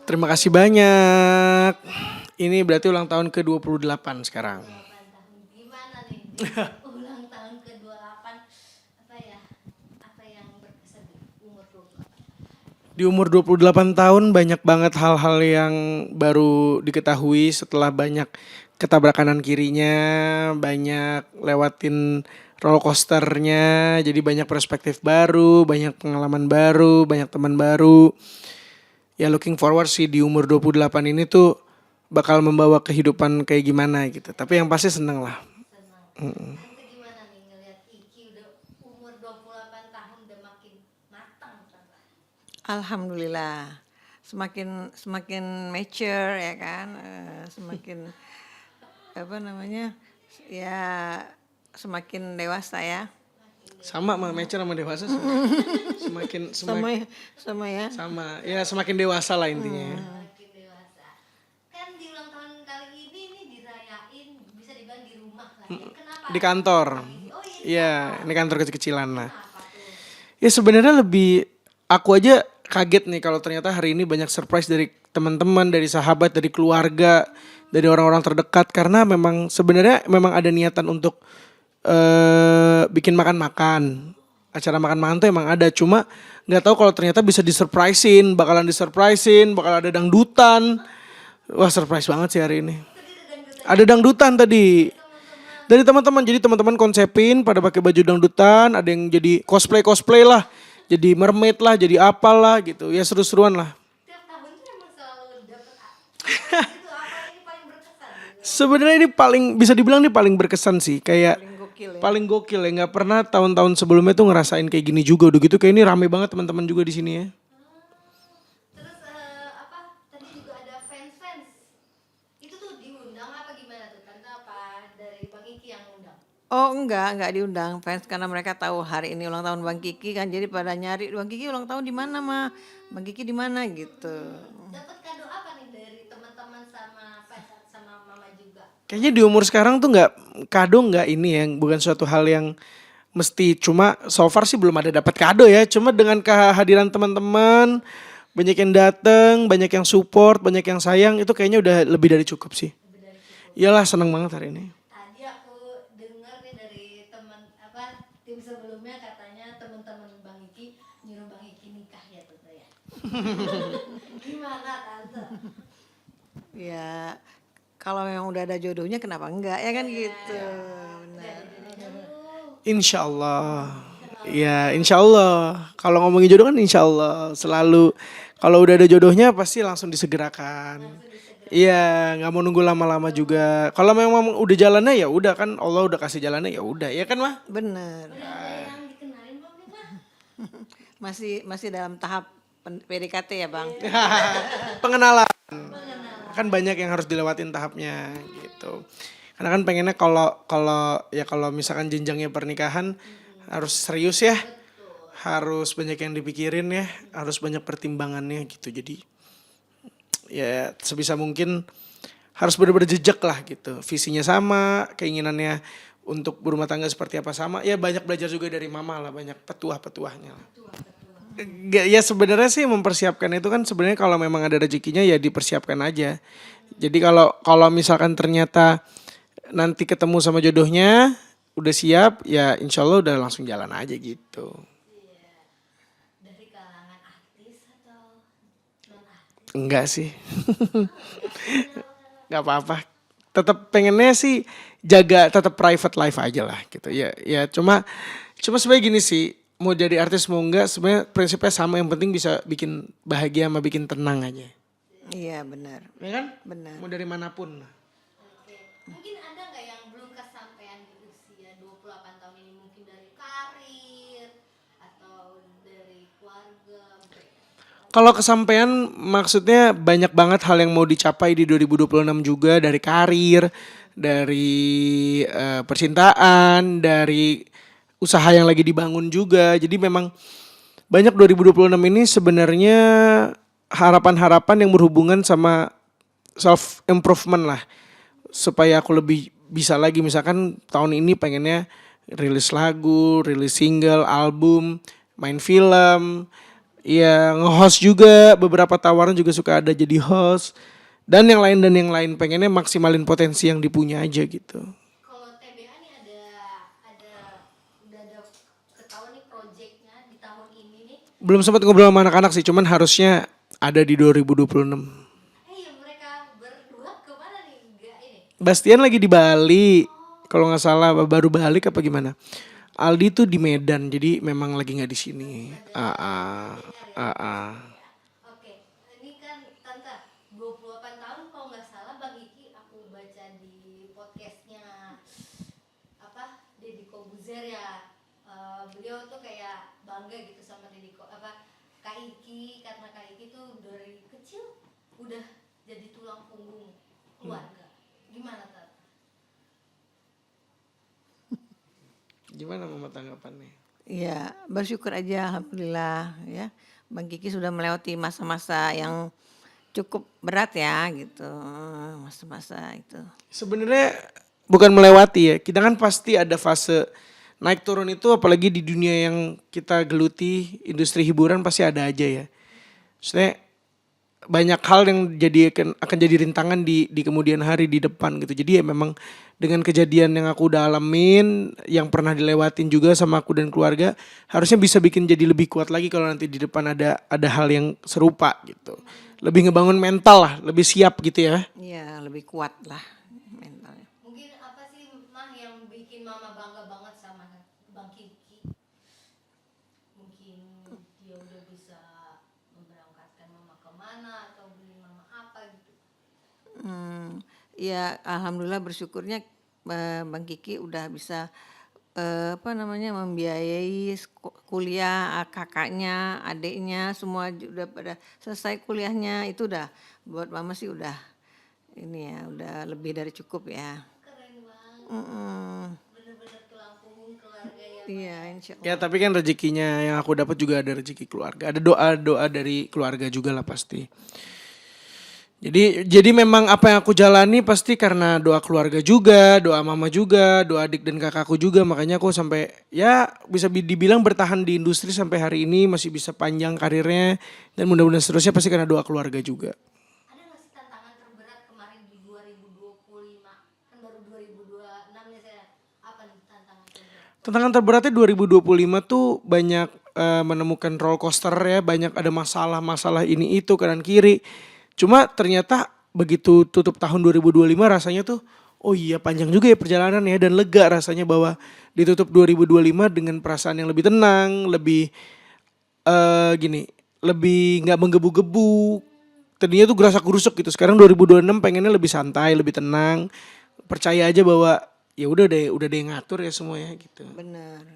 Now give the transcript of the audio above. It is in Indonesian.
Terima kasih banyak. Ini berarti ulang tahun ke-28 sekarang. 28 tahun. Gimana nih? Ulang tahun ke-28 apa ya? Apa yang berkesan di umur 28? Di umur 28 tahun banyak banget hal-hal yang baru diketahui setelah banyak ketabrak kanan kirinya, banyak lewatin roller coasternya, jadi banyak perspektif baru, banyak pengalaman baru, banyak teman baru. Ya looking forward sih di umur 28 ini tuh bakal membawa kehidupan kayak gimana gitu. Tapi yang pasti seneng lah. Senang. Tante gimana nih ngelihat Iki udah umur 28 tahun udah makin matang Tante? Alhamdulillah, semakin semakin mature ya kan, semakin apa namanya, ya semakin dewasa ya. Sama mah mature sama dewasa semakin Sama sama ya. sama ya semakin dewasa lah intinya. Makin dewasa. Kan di ulang tahun kali ini dirayain bisa dibilang di rumah lah ya. Kenapa? Di kantor. Oh Iya, iya. ini kantor kecil-kecilan lah. Kenapa tuh? Ya sebenarnya lebih aku aja kaget nih kalau ternyata hari ini banyak surprise dari teman-teman, dari sahabat, dari keluarga, dari orang-orang terdekat karena memang sebenarnya memang ada niatan untuk bikin makan-makan. Acara makan-makan tuh emang ada, cuma nggak tahu kalau ternyata bisa disurprisein, bakalan disurprisein, bakal ada dangdutan. Wah, surprise banget sih hari ini. Ada dangdutan tadi. Dari teman-teman, jadi teman-teman konsepin pada pakai baju dangdutan, ada yang jadi cosplay lah, jadi mermaid lah, jadi apalah gitu. Ya seru-seruan lah. Tiap tahun tuh emang selalu dapet gitu apa ini paling berkesan gitu. Sebenarnya ini paling bisa dibilang ini paling berkesan sih, kayak Paling gokil ya. paling gokil ya. Nggak pernah tahun-tahun sebelumnya tuh ngerasain kayak gini juga. Udah gitu kayak ini rame banget teman-teman juga di sini ya. Terus apa tadi juga ada fans-fans. Itu tuh diundang apa gimana tuh? Tante apa dari Bang Iki yang undang? Oh enggak diundang fans karena mereka tahu hari ini ulang tahun Bang Kiki kan, jadi pada nyari Bang Kiki ulang tahun di mana mah, Bang Kiki di mana gitu. Dapat kado apa nih dari teman-teman sama pacar sama mama juga? Kayaknya di umur sekarang tuh nggak ini ya, bukan suatu hal yang mesti, cuma so far sih belum ada dapat kado ya. Cuma dengan kehadiran teman-teman, banyak yang datang, banyak yang support, banyak yang sayang, itu kayaknya udah lebih dari cukup sih. Lebih dari cukup. Iyalah seneng banget hari ini. Tadi aku dengar nih dari teman apa tim sebelumnya katanya teman-teman Bang Iki nyuruh Bang Iki nikah ya Tante ya. Gimana Tante? Ya kalau memang udah ada jodohnya kenapa enggak ya kan gitu. Benar. Insya Allah. Ya insya Allah. Kalau ngomongin jodoh kan insya Allah. Selalu kalau udah ada jodohnya pasti langsung disegerakan. Iya, nggak mau nunggu lama-lama juga. Kalau memang udah jalannya ya udah kan, Allah udah kasih jalannya ya udah, ya kan mah? Benar. Udah ada yang dikenalin belum nih Mah? Masih dalam tahap PDKT ya Bang. Pengenalan. Kan banyak yang harus dilewatin tahapnya gitu. Karena kan pengennya kalau misalkan jenjangnya pernikahan harus serius ya. Harus banyak yang dipikirin ya, harus banyak pertimbangannya gitu. Jadi ya sebisa mungkin harus benar-benar jejak lah gitu. Visinya sama, keinginannya untuk berumah tangga seperti apa sama. Ya banyak belajar juga dari mama lah, banyak petuah-petuahnya lah. Ya sebenarnya sih mempersiapkan itu kan sebenarnya kalau memang ada rezekinya ya dipersiapkan aja. Jadi kalau misalkan ternyata nanti ketemu sama jodohnya udah siap ya insya Allah udah langsung jalan aja gitu. Iya. Dari kalangan artis atau non artis? Enggak sih. Gak apa-apa. Tetap pengennya sih jaga tetap private life aja lah gitu. Ya cuma sebenarnya gini sih, mau jadi artis mau enggak sebenarnya prinsipnya sama, yang penting bisa bikin bahagia sama bikin tenang aja. Iya benar. Ya kan? Benar. Mau dari manapun. Oke. Mungkin ada nggak yang belum kesampaian di usia 28 tahun ini mungkin dari karir atau dari keluarga? Kalau kesampaian maksudnya banyak banget hal yang mau dicapai di 2026 juga, dari karir, dari percintaan, dari usaha yang lagi dibangun juga. Jadi memang banyak 2026 ini sebenarnya harapan-harapan yang berhubungan sama self improvement lah. Supaya aku lebih bisa lagi, misalkan tahun ini pengennya rilis lagu, rilis single, album, main film, Iya, nge-host juga, beberapa tawaran juga suka ada jadi host. Dan yang lain pengennya maksimalin potensi yang dipunya aja gitu. Kalau TBA nih ada udah ada ketahuan nih proyeknya di tahun ini nih. Belum sempat ngobrol sama anak-anak sih, cuman harusnya ada di 2026. Ya mereka berdua kemana nih? Enggak ini. Bastian lagi di Bali, kalau nggak salah baru balik apa gimana. Aldi tuh di Medan, jadi memang lagi nggak di sini. Oke, ini kan Tante 28 tahun kalau nggak salah Bang Iki aku baca di podcastnya apa Deddy Kobuzer ya. Beliau tuh kayak bangga gitu sama Kak Iki karena Kak Iki tuh dari kecil udah jadi tulang punggung keluarga. Gimana Tante? Gimana mama tanggapannya? Ya, bersyukur aja alhamdulillah ya. Bang Kiki sudah melewati masa-masa yang cukup berat ya gitu. Masa-masa itu. Sebenarnya bukan melewati ya. Kita kan pasti ada fase naik turun itu, apalagi di dunia yang kita geluti, industri hiburan pasti ada aja ya. Maksudnya banyak hal yang akan jadi rintangan di kemudian hari di depan gitu. Jadi ya memang dengan kejadian yang aku udah alamin, yang pernah dilewatin juga sama aku dan keluarga, harusnya bisa bikin jadi lebih kuat lagi kalau nanti di depan ada hal yang serupa gitu. Lebih ngebangun mental lah, lebih siap gitu ya. Iya, lebih kuat lah mentalnya. Mungkin apa sih Mah yang bikin Mama bangga banget sama Bang Kiki? Mungkin dia udah bisa memberangkatkan Mama kemana atau beli Mama apa gitu. Ya alhamdulillah bersyukurnya Bang Kiki udah bisa membiayai kuliah kakaknya, adiknya semua udah pada selesai kuliahnya. Itu udah buat mama sih udah ini ya udah lebih dari cukup ya. Keren banget. Mm-mm. Bener-bener tulang punggung keluarga ya. Iya insya Allah. Ya tapi kan rezekinya yang aku dapat juga ada rezeki keluarga. Ada doa-doa dari keluarga juga lah pasti. Jadi memang apa yang aku jalani pasti karena doa keluarga juga, doa mama juga, doa adik dan kakakku juga. Makanya aku sampai ya bisa dibilang bertahan di industri sampai hari ini, masih bisa panjang karirnya. Dan mudah-mudahan seterusnya pasti karena doa keluarga juga. Ada nggak sih tantangan terberat kemarin di 2025? Kan baru 2026 nih saya. Apa nih tantangan terberat? Tantangan terberatnya 2025 tuh banyak menemukan roller coaster ya, banyak ada masalah-masalah ini itu kanan kiri. Cuma ternyata begitu tutup tahun 2025 rasanya tuh oh iya panjang juga ya perjalanan ya, dan lega rasanya bahwa ditutup 2025 dengan perasaan yang lebih tenang, lebih lebih nggak menggebu-gebu. Tadinya tuh gerasak-gerusuk gitu. Sekarang 2026 pengennya lebih santai, lebih tenang. Percaya aja bahwa ya udah deh yang ngatur ya semuanya gitu. Benar.